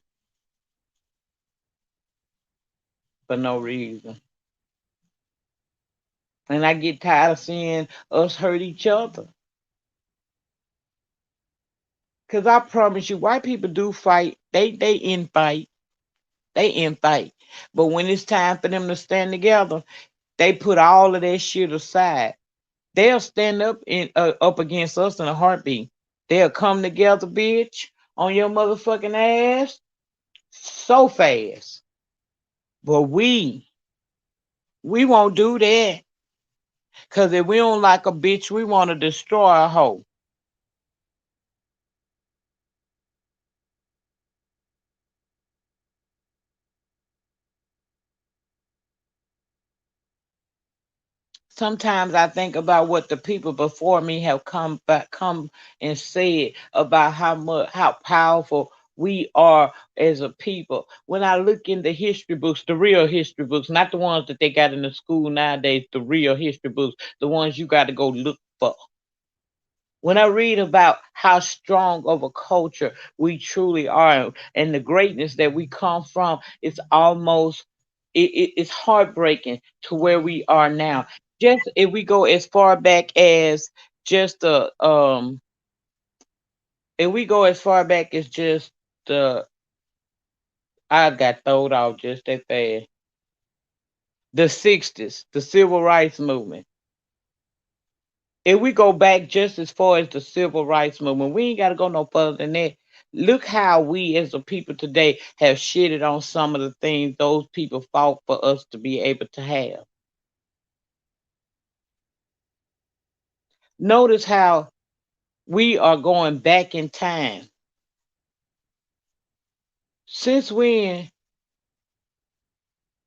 for no reason. And I get tired of seeing us hurt each other. Cause I promise you, white people do fight. They in fight. They in fight. But when it's time for them to stand together, they put all of that shit aside. They'll stand up against us in a heartbeat. They'll come together, bitch, on your motherfucking ass so fast. But we won't do that. Cause if we don't like a bitch, we want to destroy a hoe. Sometimes I think about what the people before me have come and said about how powerful we are as a people. When I look in the history books, the real history books, not the ones that they got in the school nowadays, the real history books, the ones you got to go look for. When I read about how strong of a culture we truly are and the greatness that we come from, it's almost it's heartbreaking to where we are now. Just if we go as far back as just the if we go as far back as just the I got thrown off just that fast. The 60s, the civil rights movement. If we go back just as far as the civil rights movement, we ain't got to go no further than that. Look how we as a people today have shitted on some of the things those people fought for us to be able to have. Notice how we are going back in time. Since when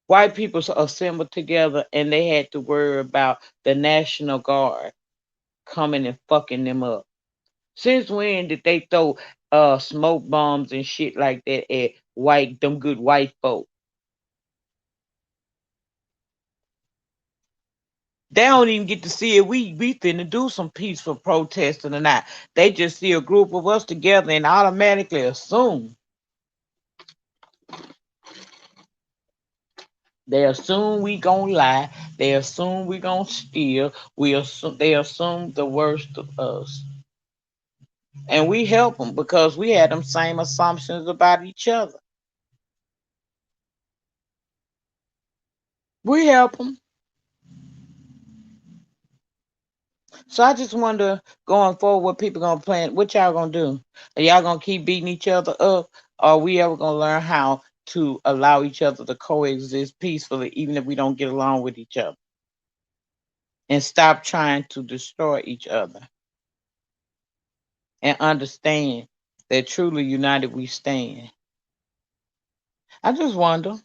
white people assembled together and they had to worry about the National Guard coming and fucking them up? Since when did they throw smoke bombs and shit like that at them good white folk? They don't even get to see if we finna do some peaceful protesting or not. They just see a group of us together and automatically assume. They assume we gonna lie. They assume we gonna steal. They assume the worst of us, and we help them because we had them same assumptions about each other. We help them. So I just wonder going forward what people gonna plan. What y'all gonna do? Are y'all gonna keep beating each other up? Or are we ever gonna learn how to allow each other to coexist peacefully, even if we don't get along with each other, and stop trying to destroy each other and understand that truly united we stand? I just wonder.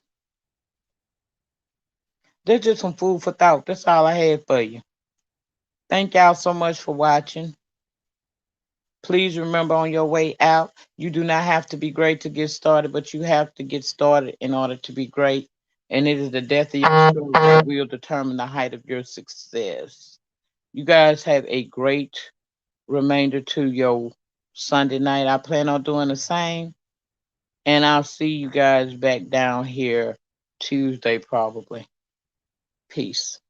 There's just some food for thought. That's all I had for you. Thank y'all so much for watching. Please remember on your way out, you do not have to be great to get started, but you have to get started in order to be great. And it is the death of your story that will determine the height of your success. You guys have a great remainder to your Sunday night. I plan on doing the same. And I'll see you guys back down here Tuesday, probably. Peace.